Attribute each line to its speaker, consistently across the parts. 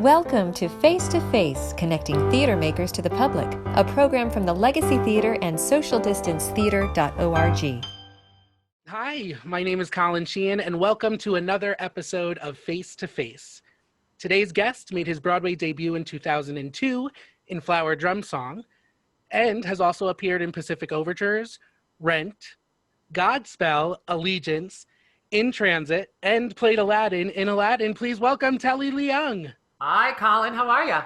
Speaker 1: Welcome to Face to Face, connecting theater makers to the public, a program from the Legacy Theater and socialdistancetheater.org.
Speaker 2: Hi, my name is Colin Sheehan, and welcome to another episode of Face to Face. Today's guest made his Broadway debut in 2002 in Flower Drum Song, and has also appeared in Pacific Overtures, Rent, Godspell, Allegiance, In Transit, and played Aladdin in Aladdin. Please welcome Telly Leung.
Speaker 3: Hi, Colin. How are you?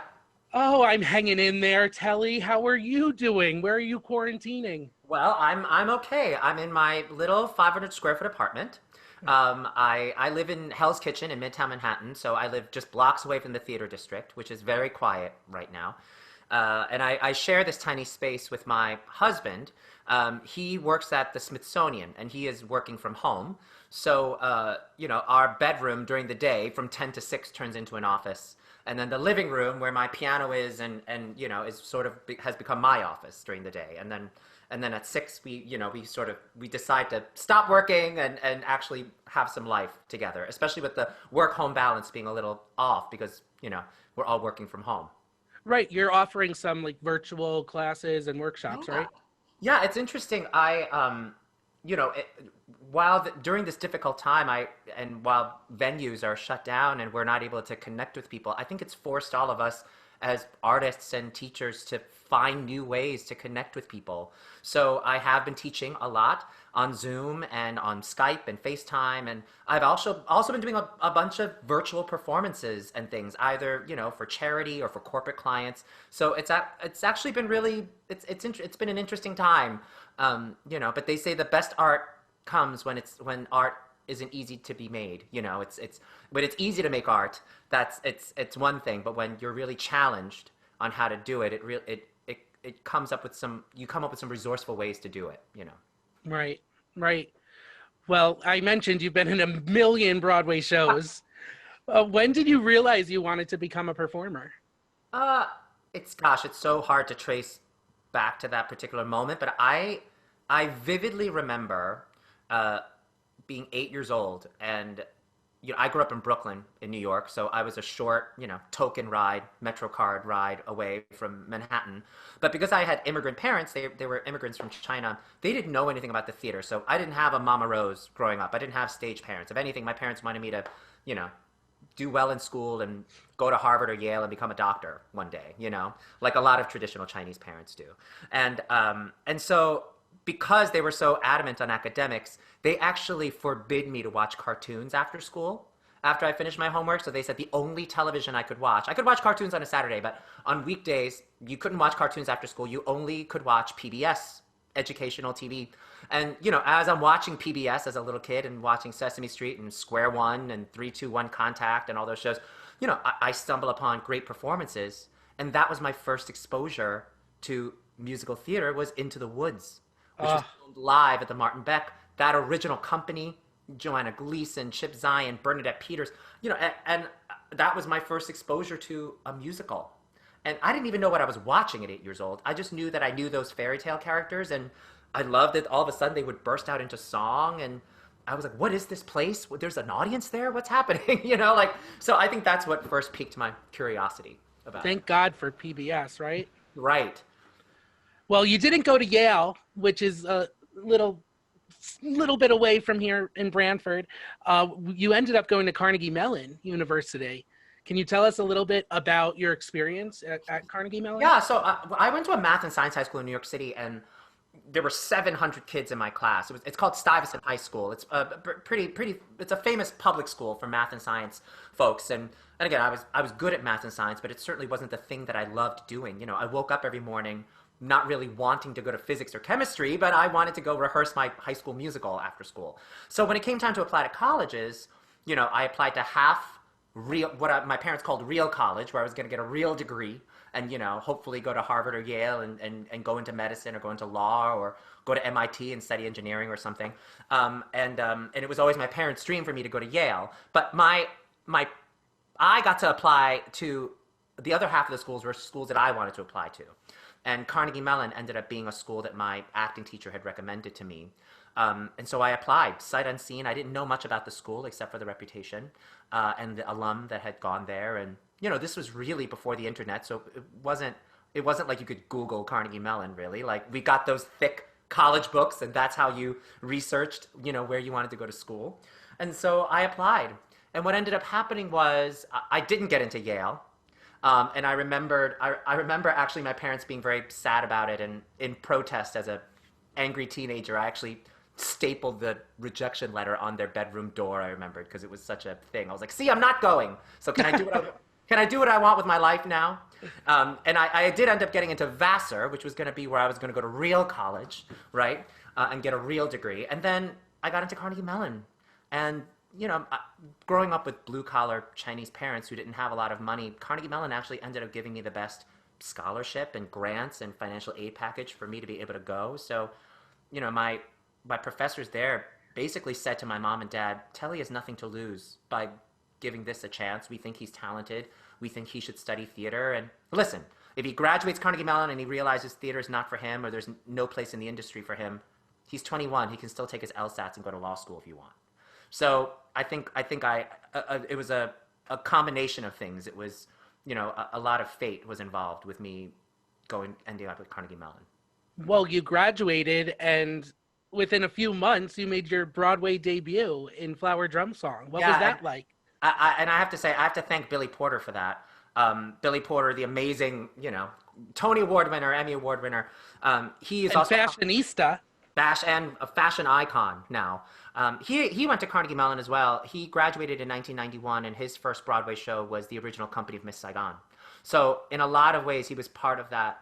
Speaker 2: Oh, I'm hanging in there, Telly. How are you doing? Where are you quarantining?
Speaker 3: Well, I'm okay. I'm in my little 500 square foot apartment. I live in Hell's Kitchen in Midtown Manhattan, so I live just blocks away from the theater district, which is very quiet right now. And I share this tiny space with my husband. He works at the Smithsonian, and he is working from home. So, our bedroom during the day from 10 to 6 turns into an office. And then the living room where my piano is is sort of has become my office during the day. And then at 6 we decide to stop working and actually have some life together, especially with the work-home balance being a little off because, we're all working from home.
Speaker 2: Right, you're offering some like virtual classes and workshops,
Speaker 3: Yeah.
Speaker 2: right?
Speaker 3: Yeah, it's interesting. During this difficult time, while venues are shut down and we're not able to connect with people, I think it's forced all of us as artists and teachers to find new ways to connect with people. So I have been teaching a lot on Zoom and on Skype and FaceTime, and I've also been doing a bunch of virtual performances and things, either for charity or for corporate clients. So it's actually been really it's been an interesting time, But they say the best art comes when art isn't easy to be made. It's when it's easy to make art, it's one thing, but when you're really challenged on how to do it, you come up with some resourceful ways to do it.
Speaker 2: Right. Well, I mentioned you've been in a million Broadway shows. When did you realize you wanted to become a performer?
Speaker 3: It's so hard to trace back to that particular moment, but I vividly remember being 8 years old, and I grew up in Brooklyn in New York, so I was a short, token ride, MetroCard ride away from Manhattan. But because I had immigrant parents, they were immigrants from China, they didn't know anything about the theater. So I didn't have a Mama Rose growing up. I didn't have stage parents. If anything, my parents wanted me to, do well in school and go to Harvard or Yale and become a doctor one day, like a lot of traditional Chinese parents do. And so because they were so adamant on academics, they actually forbid me to watch cartoons after school, after I finished my homework. So they said the only television I could watch cartoons on a Saturday, but on weekdays, you couldn't watch cartoons after school. You only could watch PBS, educational TV. And, as I'm watching PBS as a little kid and watching Sesame Street and Square One and 3-2-1 Contact and all those shows, I stumble upon great performances. And that was my first exposure to musical theater, was Into the Woods, which was filmed live at the Martin Beck. That original company, Joanna Gleason, Chip Zien, Bernadette Peters, and that was my first exposure to a musical. And I didn't even know what I was watching at 8 years old. I just knew that I knew those fairy tale characters, and I loved it. All of a sudden, they would burst out into song, and I was like, what is this place? There's an audience there? What's happening? So I think that's what first piqued my curiosity about it.
Speaker 2: Thank God for PBS, right?
Speaker 3: Right.
Speaker 2: Well, you didn't go to Yale, which is a little bit away from here in Branford. You ended up going to Carnegie Mellon University. Can you tell us a little bit about your experience at Carnegie Mellon?
Speaker 3: Yeah, so I went to a math and science high school in New York City, and there were 700 kids in my class. It's called Stuyvesant High School. It's it's a famous public school for math and science folks. And again, I was good at math and science, but it certainly wasn't the thing that I loved doing. I woke up every morning not really wanting to go to physics or chemistry, but I wanted to go rehearse my high school musical after school. So when it came time to apply to colleges, I applied to half my parents called real college, where I was going to get a real degree and, hopefully go to Harvard or Yale and go into medicine or go into law or go to MIT and study engineering or something. And it was always my parents' dream for me to go to Yale. But I got to apply to the other half of the schools were schools that I wanted to apply to. And Carnegie Mellon ended up being a school that my acting teacher had recommended to me. And so I applied, sight unseen. I didn't know much about the school except for the reputation and the alum that had gone there. And, this was really before the internet, so it wasn't like you could Google Carnegie Mellon, really. Like, we got those thick college books, and that's how you researched, where you wanted to go to school. And so I applied. And what ended up happening was I didn't get into Yale. And I remember actually my parents being very sad about it. And in protest, as a angry teenager, I actually stapled the rejection letter on their bedroom door. I remembered, because it was such a thing. I was like, "See, I'm not going. So can I do what I want with my life now?" And I did end up getting into Vassar, which was going to be where I was going to go to real college, right, and get a real degree. And then I got into Carnegie Mellon, and growing up with blue-collar Chinese parents who didn't have a lot of money, Carnegie Mellon actually ended up giving me the best scholarship and grants and financial aid package for me to be able to go. So, my professors there basically said to my mom and dad, "Telly has nothing to lose by giving this a chance. We think he's talented. We think he should study theater. And listen, if he graduates Carnegie Mellon and he realizes theater is not for him, or there's no place in the industry for him, he's 21. He can still take his LSATs and go to law school if you want." So I think it was a combination of things. It was, a lot of fate was involved with me ending up at Carnegie Mellon.
Speaker 2: Well, you graduated, and within a few months, you made your Broadway debut in Flower Drum Song. What was that like?
Speaker 3: And I have to say, I have to thank Billy Porter for that. Billy Porter, the amazing, Tony Award winner, Emmy Award winner. He is
Speaker 2: and
Speaker 3: also
Speaker 2: fashionista.
Speaker 3: And a fashion icon now. He went to Carnegie Mellon as well. He graduated in 1991, and his first Broadway show was the original company of Miss Saigon. So in a lot of ways, he was part of that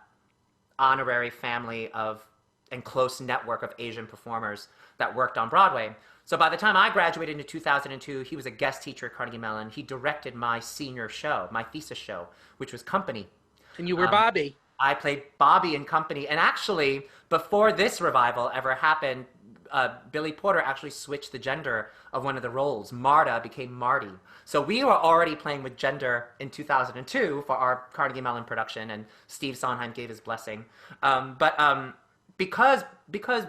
Speaker 3: honorary family and close network of Asian performers that worked on Broadway. So by the time I graduated in 2002, he was a guest teacher at Carnegie Mellon. He directed my senior show, my thesis show, which was Company.
Speaker 2: And you were Bobby.
Speaker 3: I played Bobby in Company. And actually, before this revival ever happened, Billy Porter actually switched the gender of one of the roles. Marta became Marty. So we were already playing with gender in 2002 for our Carnegie Mellon production, and Steve Sondheim gave his blessing. Because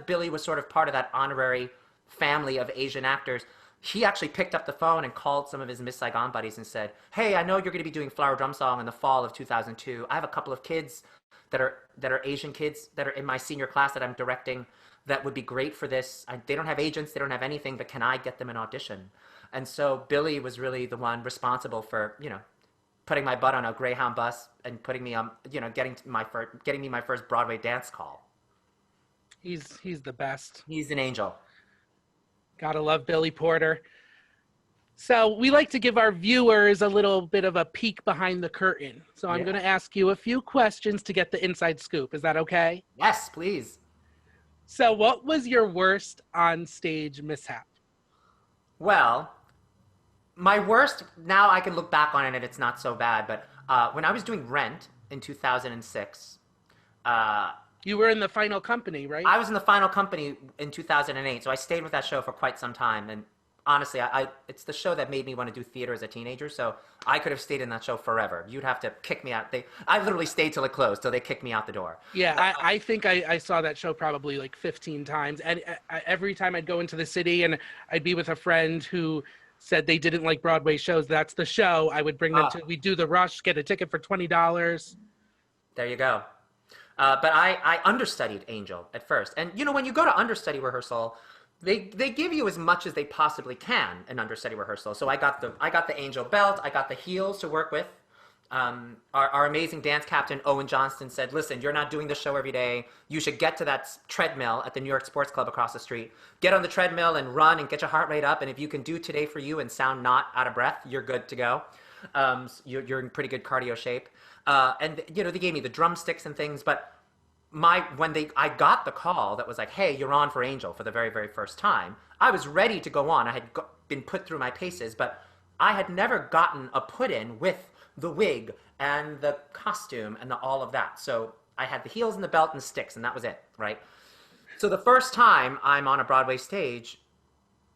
Speaker 3: Billy was sort of part of that honorary family of Asian actors, he actually picked up the phone and called some of his Miss Saigon buddies and said, "Hey, I know you're going to be doing Flower Drum Song in the fall of 2002. I have a couple of kids that are Asian kids that are in my senior class that I'm directing that would be great for this. They don't have agents, they don't have anything, but can I get them an audition?" And so Billy was really the one responsible for, putting my butt on a Greyhound bus and putting me on, getting me my first Broadway dance call.
Speaker 2: He's the best.
Speaker 3: He's an angel.
Speaker 2: Gotta love Billy Porter. So we like to give our viewers a little bit of a peek behind the curtain. So I'm going to ask you a few questions to get the inside scoop. Is that okay?
Speaker 3: Yes, please.
Speaker 2: So what was your worst on-stage mishap?
Speaker 3: Well, my worst, now I can look back on it and it's not so bad, but when I was doing Rent in 2006...
Speaker 2: you were in the final company, right?
Speaker 3: I was in the final company in 2008, so I stayed with that show for quite some time. And honestly, it's the show that made me want to do theater as a teenager, so I could have stayed in that show forever. You'd have to kick me out. I literally stayed till it closed, till they kicked me out the door.
Speaker 2: Yeah, I think I saw that show probably like 15 times. And every time I'd go into the city and I'd be with a friend who said they didn't like Broadway shows, that's the show. I would bring them we'd do the rush, get a ticket for $20.
Speaker 3: There you go. But I understudied Angel at first. And, when you go to understudy rehearsal, they give you as much as they possibly can in understudy rehearsal. So I got the Angel belt. I got the heels to work with. Our amazing dance captain, Owen Johnston, said, "Listen, you're not doing the show every day. You should get to that treadmill at the New York Sports Club across the street. Get on the treadmill and run and get your heart rate up. And if you can do Today for You and sound not out of breath, you're good to go. You're in pretty good cardio shape." And they gave me the drumsticks and things, but I got the call that was like, "Hey, you're on for Angel for the very, very first time." I was ready to go on. I had been put through my paces, but I had never gotten a put in with the wig and the costume and all of that. So I had the heels and the belt and the sticks, and that was it, right? So the first time I'm on a Broadway stage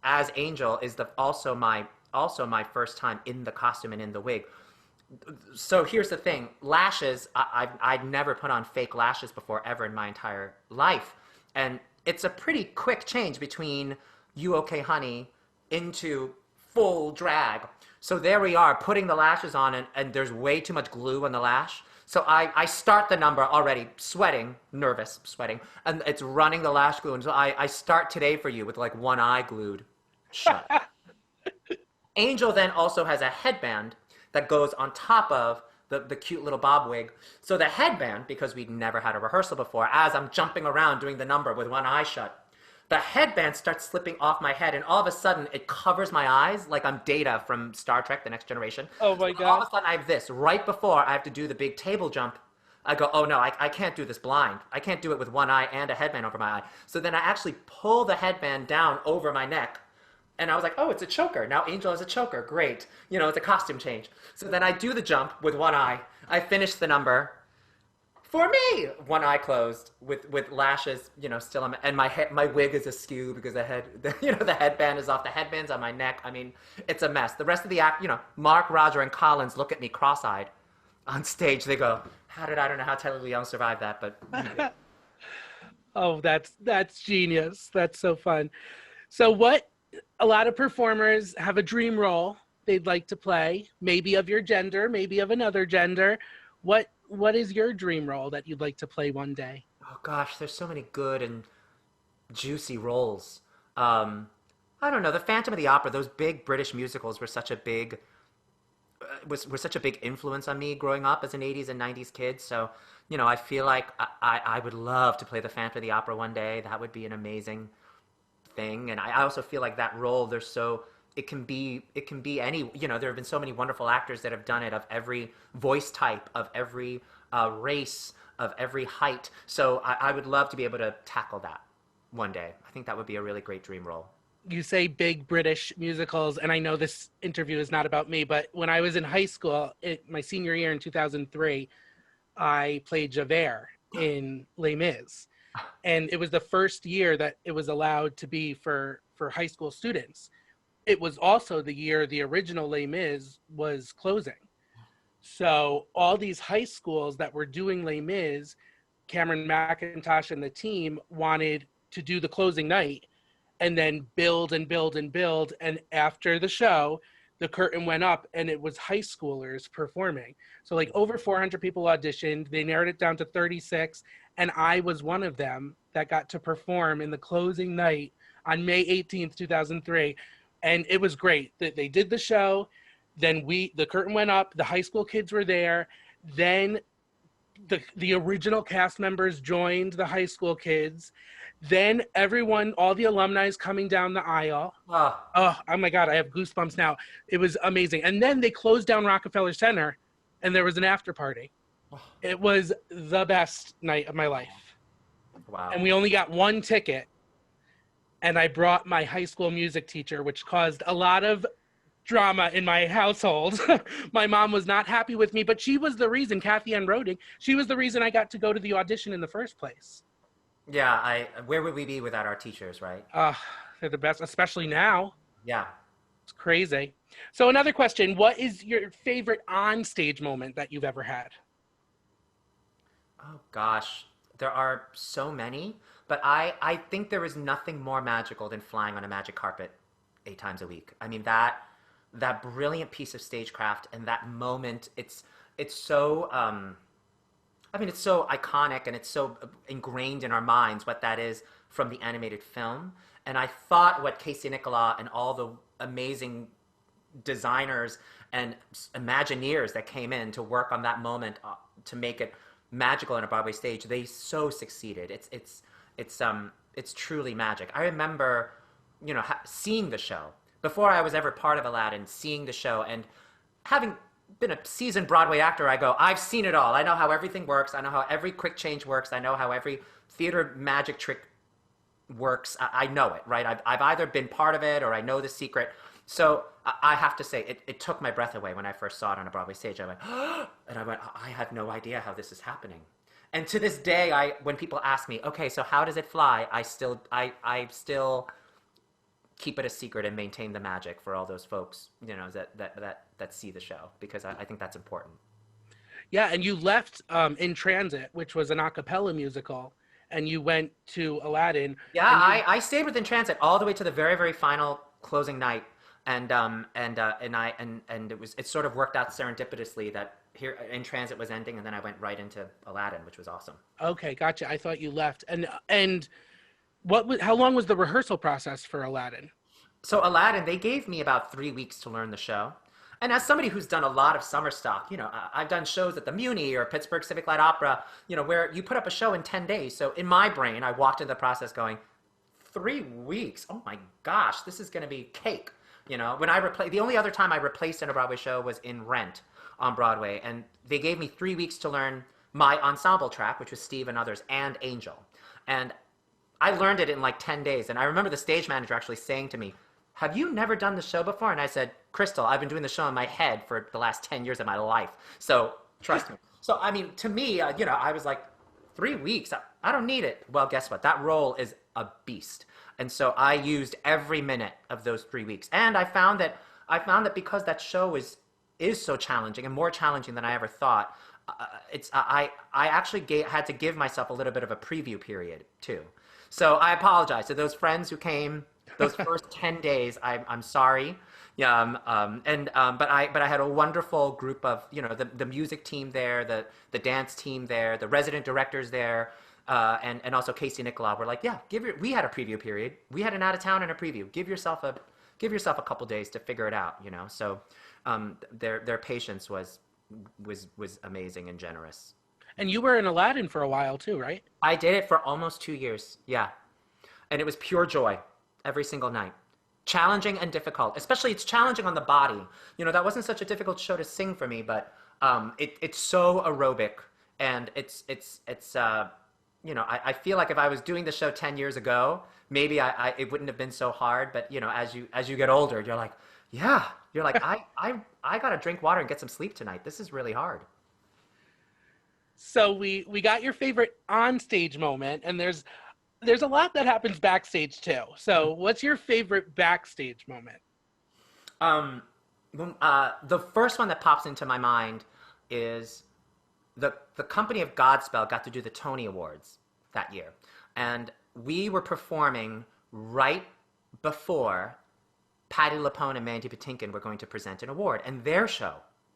Speaker 3: as Angel is also my first time in the costume and in the wig. So here's the thing. Lashes, I'd never put on fake lashes before ever in my entire life. And it's a pretty quick change between You Okay Honey into full drag. So there we are, putting the lashes on, and there's way too much glue on the lash. So I start the number already sweating, nervous, sweating, and it's running the lash glue. And so I start Today for You with like one eye glued shut. Angel then also has a headband that goes on top of the cute little bob wig. So the headband, because we'd never had a rehearsal before, as I'm jumping around doing the number with one eye shut, the headband starts slipping off my head, and all of a sudden it covers my eyes like I'm Data from Star Trek: The Next Generation.
Speaker 2: Oh my God.
Speaker 3: All of a sudden I have this. Right before I have to do the big table jump, I go, oh no, I can't do this blind. I can't do it with one eye and a headband over my eye. So then I actually pull the headband down over my neck, and I was like, oh, it's a choker. Now Angel has a choker. Great. You know, it's a costume change. So then I do the jump with one eye. I finish the number. For me, one eye closed with lashes, you know, still on my, and my wig is askew because the headband is off. The headband's on my neck. I mean, it's a mess. The rest of the act, you know, Mark, Roger, and Collins look at me cross-eyed on stage. They go, I don't know how Telly Leung survived that, but he did.
Speaker 2: Oh, that's genius. That's so fun. So a lot of performers have a dream role they'd like to play, maybe of your gender, maybe of another gender. What is your dream role that you'd like to play one day?
Speaker 3: Oh gosh, there's so many good and juicy roles. I don't know, the Phantom of the Opera, those big British musicals were such a big were such a big influence on me growing up as an 80s and 90s kid. So, you know, I feel like I would love to play the Phantom of the Opera one day. That would be an amazing thing. And I also feel like that role, it can be any, you know, there have been so many wonderful actors that have done it, of every voice type, of every race, of every height. So I would love to be able to tackle that one day. I think that would be a really great dream role.
Speaker 2: You say big British musicals, and I know this interview is not about me, but when I was in high school, my senior year in 2003, I played Javert in Les Mis. And it was the first year that it was allowed to be for high school students. It was also the year the original Les Mis was closing. So all these high schools that were doing Les Mis, Cameron McIntosh and the team wanted to do the closing night and then build and build and build. And after the show, the curtain went up and it was high schoolers performing. So like over 400 people auditioned. They narrowed it down to 36. And I was one of them that got to perform in the closing night on May 18th, 2003. And it was great that they did the show. Then the curtain went up, the high school kids were there. Then the original cast members joined the high school kids. Then everyone, all the alumni is coming down the aisle. Oh my God, I have goosebumps now. It was amazing. And then they closed down Rockefeller Center and there was an after party. It was the best night of my life.
Speaker 3: Wow.
Speaker 2: And we only got one ticket. And I brought my high school music teacher, which caused a lot of drama in my household. My mom was not happy with me, but she was the reason, Kathy Ann Roding, she was the reason I got to go to the audition in the first place.
Speaker 3: Yeah, where would we be without our teachers, right?
Speaker 2: They're the best, especially now.
Speaker 3: Yeah.
Speaker 2: It's crazy. So another question, what is your favorite on-stage moment that you've ever had?
Speaker 3: Oh gosh, there are so many, but I think there is nothing more magical than flying on a magic carpet 8 times a week. I mean, that brilliant piece of stagecraft and that moment, it's so, it's so iconic and it's so ingrained in our minds what that is from the animated film. And I thought what Casey Nicola and all the amazing designers and Imagineers that came in to work on that moment to make it magical on a Broadway stage, they so succeeded. It's truly magic. I remember, you know, seeing the show before I was ever part of Aladdin, seeing the show, and having been a seasoned Broadway actor, I go, I've seen it all. I know how everything works. I know how every quick change works. I know how every theater magic trick works. I know it, right? I've either been part of it or I know the secret. So I have to say, it took my breath away when I first saw it on a Broadway stage. I went, and I went, I have no idea how this is happening. And to this day, when people ask me, okay, so how does it fly? I still keep it a secret and maintain the magic for all those folks, you know, that see the show, because I think that's important.
Speaker 2: Yeah, and you left In Transit, which was an a cappella musical, and you went to Aladdin.
Speaker 3: Yeah,
Speaker 2: And you
Speaker 3: I stayed within transit all the way to the very, very final closing night, and it sort of worked out serendipitously that here in transit was ending, and then I went right into Aladdin, which was awesome.
Speaker 2: okay, gotcha. I thought you left. And how long was the rehearsal process for Aladdin?
Speaker 3: So Aladdin, they gave me about 3 weeks to learn the show. And as somebody who's done a lot of summer stock, I've done shows at the Muni or Pittsburgh Civic Light Opera, where you put up a show in 10 days. So in my brain, I walked into the process going, 3 weeks? Oh my gosh, this is going to be cake. When the only other time I replaced in a Broadway show was in Rent on Broadway. And they gave me 3 weeks to learn my ensemble track, which was Steve and others, and Angel. And I learned it in like 10 days. And I remember the stage manager actually saying to me, have you never done the show before? And I said, Crystal, I've been doing the show in my head for the last 10 years of my life. So trust me. So, I mean, to me, I was like, 3 weeks, I don't need it. Well, guess what? That role is a beast. And so I used every minute of those 3 weeks. And I found that because that show is so challenging and more challenging than I ever thought, I actually had to give myself a little bit of a preview period too. So I apologize to those friends who came those first 10 days. I'm sorry. Yeah, but I had a wonderful group of, the music team there, the dance team there, the resident directors there, and also Casey Nicolau were like, yeah, we had a preview period. We had an out of town and a preview. Give yourself a couple days to figure it out, So their patience was amazing and generous.
Speaker 2: And you were in Aladdin for a while too, right?
Speaker 3: I did it for almost 2 years. Yeah. And it was pure joy every single night. Challenging and difficult, especially it's challenging on the body. That wasn't such a difficult show to sing for me, but it's so aerobic, and I feel like if I was doing the show 10 years ago, maybe it wouldn't have been so hard. But as you get older, you're like, I gotta drink water and get some sleep tonight. This is really hard.
Speaker 2: So we got your favorite on-stage moment, and there's a lot that happens backstage too. So what's your favorite backstage moment?
Speaker 3: The first one that pops into my mind is the company of Godspell got to do the Tony Awards that year. And we were performing right before Patti LuPone and Mandy Patinkin were going to present an award. And their show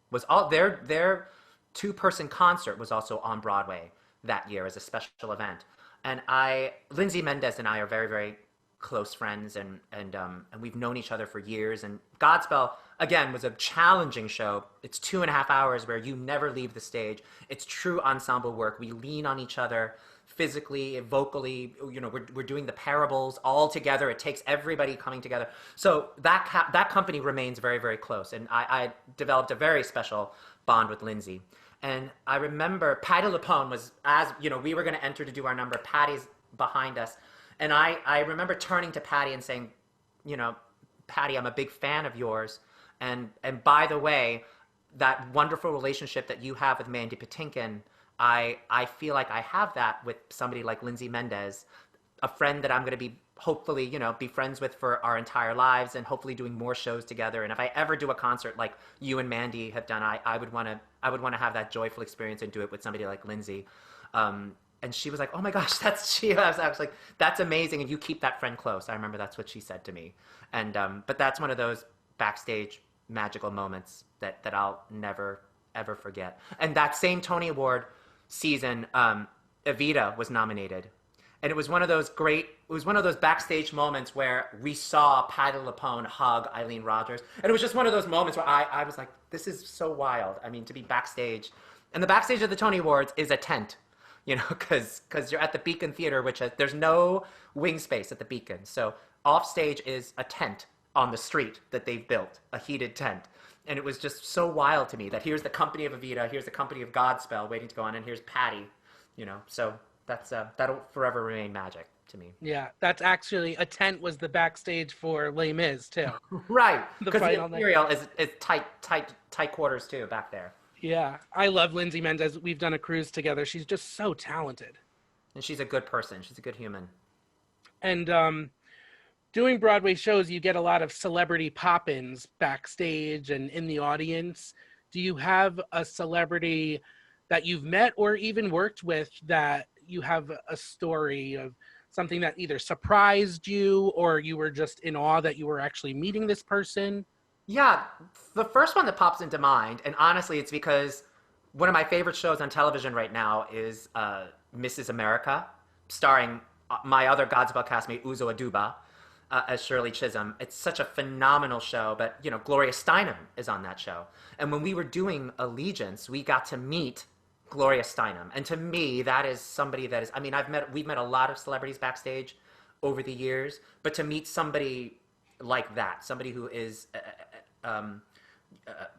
Speaker 3: was their two-person concert was also on Broadway that year as a special event. And Lindsay Mendez and I are very, very close friends, and we've known each other for years. And Godspell, again, was a challenging show. It's 2.5 hours where you never leave the stage. It's true ensemble work. We lean on each other physically, vocally. We're doing the parables all together. It takes everybody coming together. So that company remains very, very close. And I developed a very special bond with Lindsay. And I remember Patti LuPone was, we were going to enter to do our number. Patty's behind us. And I remember turning to Patti and saying, Patti, I'm a big fan of yours. And by the way, that wonderful relationship that you have with Mandy Patinkin, I feel like I have that with somebody like Lindsay Mendez, a friend that I'm going to be hopefully, be friends with for our entire lives, and hopefully doing more shows together. And if I ever do a concert like you and Mandy have done, I would want to have that joyful experience and do it with somebody like Lindsay. And she was like, oh my gosh, I was like, that's amazing. And you keep that friend close. I remember that's what she said to me. And, but that's one of those backstage magical moments that I'll never, ever forget. And that same Tony Award season, Evita was nominated. And it was one of those backstage moments where we saw Patti LuPone hug Eileen Rogers. And it was just one of those moments where I was like, this is so wild. I mean, to be backstage. And the backstage of the Tony Awards is a tent, because you're at the Beacon Theater, there's no wing space at the Beacon. So off stage is a tent on the street that they've built, a heated tent. And it was just so wild to me that here's the company of Evita, here's the company of Godspell waiting to go on, and here's Patti, so that'll forever remain magic to me.
Speaker 2: Yeah, that's actually, a tent was the backstage for Les Mis too.
Speaker 3: Right, because the Imperial is tight quarters too back there.
Speaker 2: Yeah, I love Lindsay Mendez. We've done a cruise together. She's just so talented.
Speaker 3: And she's a good person. She's a good human.
Speaker 2: And doing Broadway shows, you get a lot of celebrity pop-ins backstage and in the audience. Do you have a celebrity that you've met or even worked with that, you have a story of something that either surprised you or you were just in awe that you were actually meeting this person?
Speaker 3: Yeah, the first one that pops into mind, and honestly, it's because one of my favorite shows on television right now is Mrs. America, starring my other Godspell castmate Uzo Aduba as Shirley Chisholm. It's such a phenomenal show, but you know, Gloria Steinem is on that show. And when we were doing Allegiance, we got to meet Gloria Steinem, and to me, that is somebody that is. I mean, we've met a lot of celebrities backstage over the years, but to meet somebody like that, somebody who is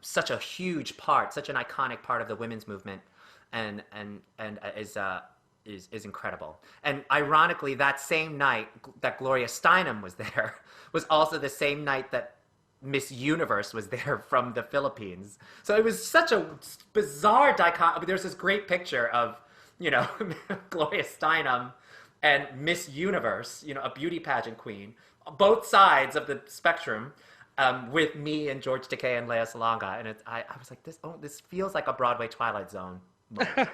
Speaker 3: such a huge part, such an iconic part of the women's movement, and is incredible. And ironically, that same night that Gloria Steinem was there was also the same night that Miss Universe was there from the Philippines. So it was such a bizarre dichotomy. I mean, there's this great picture of, you know, Gloria Steinem and Miss Universe, you know, a beauty pageant queen, both sides of the spectrum, with me and George Takei and Lea Salonga. And I was like, this feels like a Broadway Twilight Zone moment.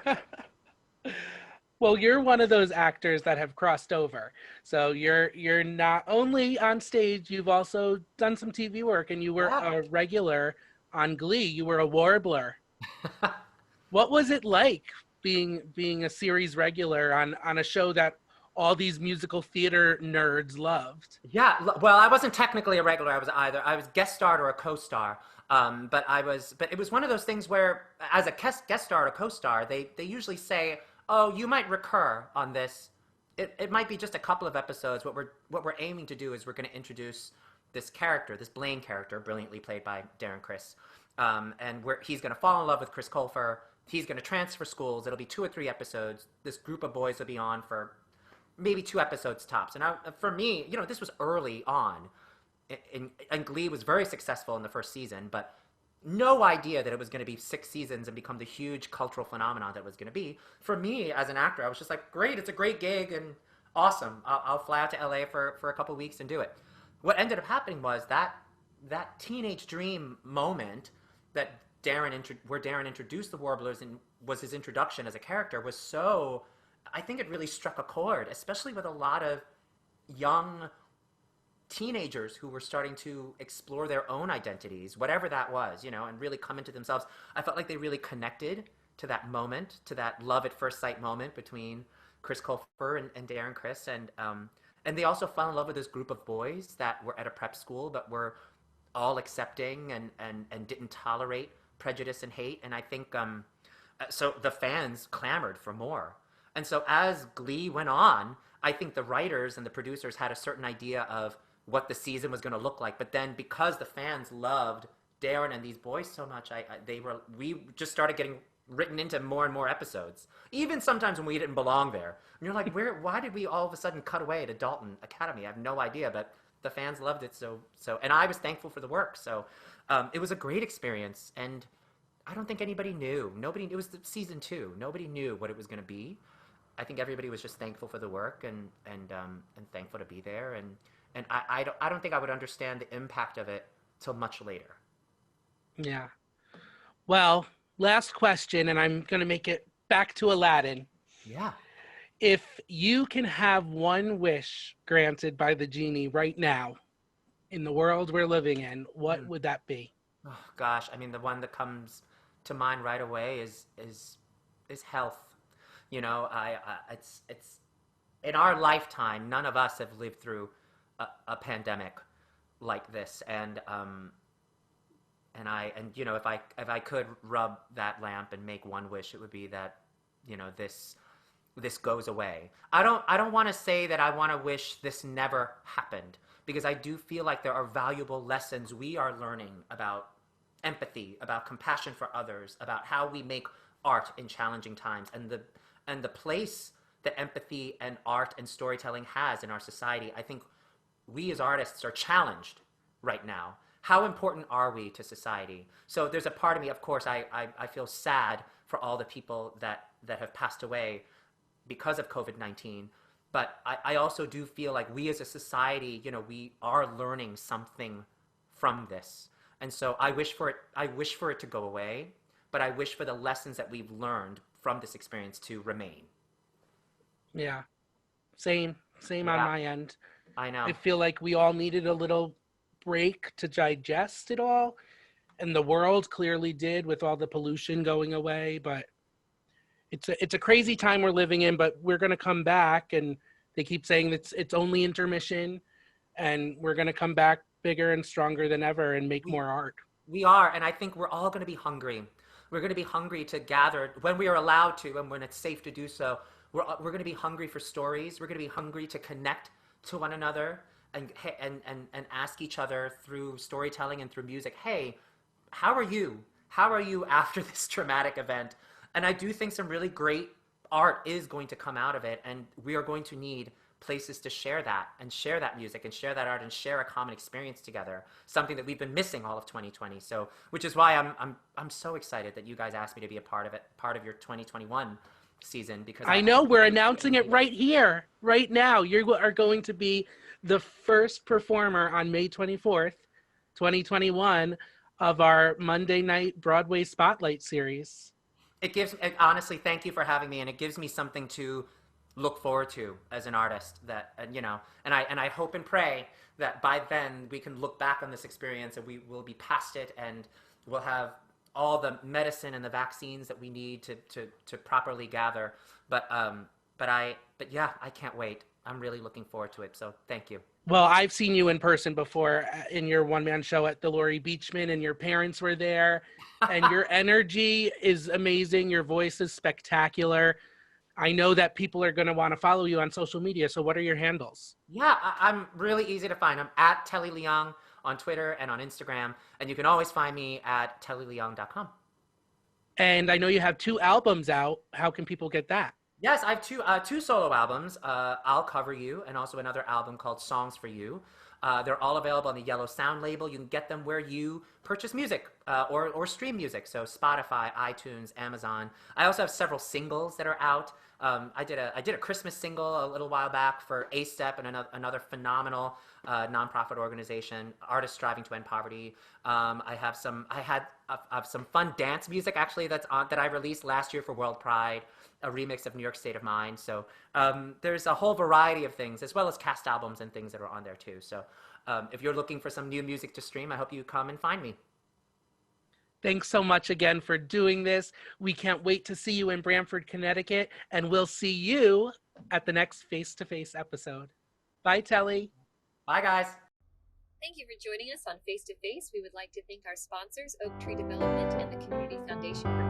Speaker 2: Well, you're one of those actors that have crossed over. So you're not only on stage, you've also done some TV work, and you were a regular on Glee. You were a warbler. What was it like being a series regular on a show that all these musical theater nerds loved?
Speaker 3: Yeah, well, I wasn't technically a regular. I was guest star or a co-star. But it was one of those things where, as a guest star or co-star, they usually say, "Oh, you might recur on this. It might be just a couple of episodes. What we're aiming to do is we're going to introduce this character, this Blaine character, brilliantly played by Darren Criss, and he's going to fall in love with Chris Colfer. He's going to transfer schools. It'll be 2 or 3 episodes. This group of boys will be on for maybe 2 episodes tops." And for me, you know, this was early on, and Glee was very successful in the first season, but no idea that it was going to be 6 seasons and become the huge cultural phenomenon that it was going to be. For me, as an actor, I was just like, great, it's a great gig and awesome. I'll fly out to LA for a couple weeks and do it. What ended up happening was that teenage dream moment that where Darren introduced the Warblers and was his introduction as a character was so, I think it really struck a chord, especially with a lot of young teenagers who were starting to explore their own identities, whatever that was, you know, and really come into themselves. I felt like they really connected to that moment, to that love at first sight moment between Chris Colfer and Darren Criss, and they also fell in love with this group of boys that were at a prep school but were all accepting and didn't tolerate prejudice and hate. And I think so the fans clamored for more. And so as Glee went on, I think the writers and the producers had a certain idea of what the season was going to look like. But then because the fans loved Darren and these boys so much, we just started getting written into more and more episodes. Even sometimes when we didn't belong there. And you're like, why did we all of a sudden cut away to Dalton Academy? I have no idea, but the fans loved it so, and I was thankful for the work. So it was a great experience, and I don't think anybody knew. It was season 2. Nobody knew what it was going to be. I think everybody was just thankful for the work and thankful to be there. And I don't think I would understand the impact of it till much later.
Speaker 2: Yeah. Well, last question, and I'm going to make it back to Aladdin.
Speaker 3: Yeah.
Speaker 2: If you can have one wish granted by the genie right now in the world we're living in, what would that be?
Speaker 3: Oh gosh, I mean, the one that comes to mind right away is health. You know, it's in our lifetime, none of us have lived through a pandemic like this, and you know, if I could rub that lamp and make one wish, it would be that, you know, this goes away. I don't want to say that I want to wish this never happened, because I do feel like there are valuable lessons we are learning about empathy, about compassion for others, about how we make art in challenging times, and the place that empathy and art and storytelling has in our society. I think we as artists are challenged right now. How important are we to society? So there's a part of me, of course, I feel sad for all the people that have passed away because of COVID-19. But I also do feel like we as a society, you know, we are learning something from this. And so I wish for it to go away, but I wish for the lessons that we've learned from this experience to remain.
Speaker 2: Yeah, same on
Speaker 3: Yeah,
Speaker 2: my end.
Speaker 3: I
Speaker 2: I
Speaker 3: know.
Speaker 2: feel like we all needed a little break to digest it all, and the world clearly did with all the pollution going away. But it's a crazy time we're living in. But we're gonna come back, and they keep saying it's only intermission, and we're gonna come back bigger and stronger than ever and make
Speaker 3: We
Speaker 2: more art.
Speaker 3: we are, and I think we're all going to be hungry. We're going to be hungry to gather when we are allowed to, and when it's safe to do so. We're going to be hungry for stories. We're going to be hungry to connect to one another and ask each other through storytelling and through music. Hey, how are you? How are you after this traumatic event? And I do think some really great art is going to come out of it, and we are going to need places to share that and share that music and share that art and share a common experience together, something that we've been missing all of 2020. So which is why I'm so excited that you guys asked me to be a part of it, part of your 2021 season, because
Speaker 2: I
Speaker 3: I
Speaker 2: know we're announcing it right here, right now. You are going to be the first performer on May 24th, 2021, of our Monday night Broadway Spotlight series.
Speaker 3: it gives honestly, thank you for having me, and it gives me something to look forward to as an artist, that and and I hope and pray that by then we can look back on this experience and we will be past it, and we'll have all the medicine and the vaccines that we need to properly gather. But yeah, I can't wait. I'm really looking forward to it, so thank you.
Speaker 2: Well, I've seen you in person before in your one-man show at the Laurie Beachman, and your parents were there, and your energy is amazing. Your voice is spectacular. I know that people are going to want to follow you on social media. So what are your handles?
Speaker 3: Yeah, I'm really easy to find. I'm at Telly Leung on Twitter and on Instagram, and you can always find me at tellyleung.com.
Speaker 2: And I know you have 2 albums out. How can people get that?
Speaker 3: Yes, I have two solo albums. I'll Cover You, and also another album called Songs for You. They're all available on the Yellow Sound label. You can get them where you purchase music or stream music. So Spotify, iTunes, Amazon. I also have several singles that are out. I did a Christmas single a little while back for A Step, and another phenomenal nonprofit organization, Artists Striving to End Poverty. I had some fun dance music actually that I released last year for World Pride, a remix of New York State of Mind. So there's a whole variety of things, as well as cast albums and things that are on there too. So if you're looking for some new music to stream, I hope you come and find me.
Speaker 2: Thanks so much again for doing this. We can't wait to see you in Branford, Connecticut, and we'll see you at the next face-to-face episode. Bye, Telly.
Speaker 3: Bye, guys.
Speaker 1: Thank you for joining us on Face to Face. We would like to thank our sponsors, Oak Tree Development and the Community Foundation for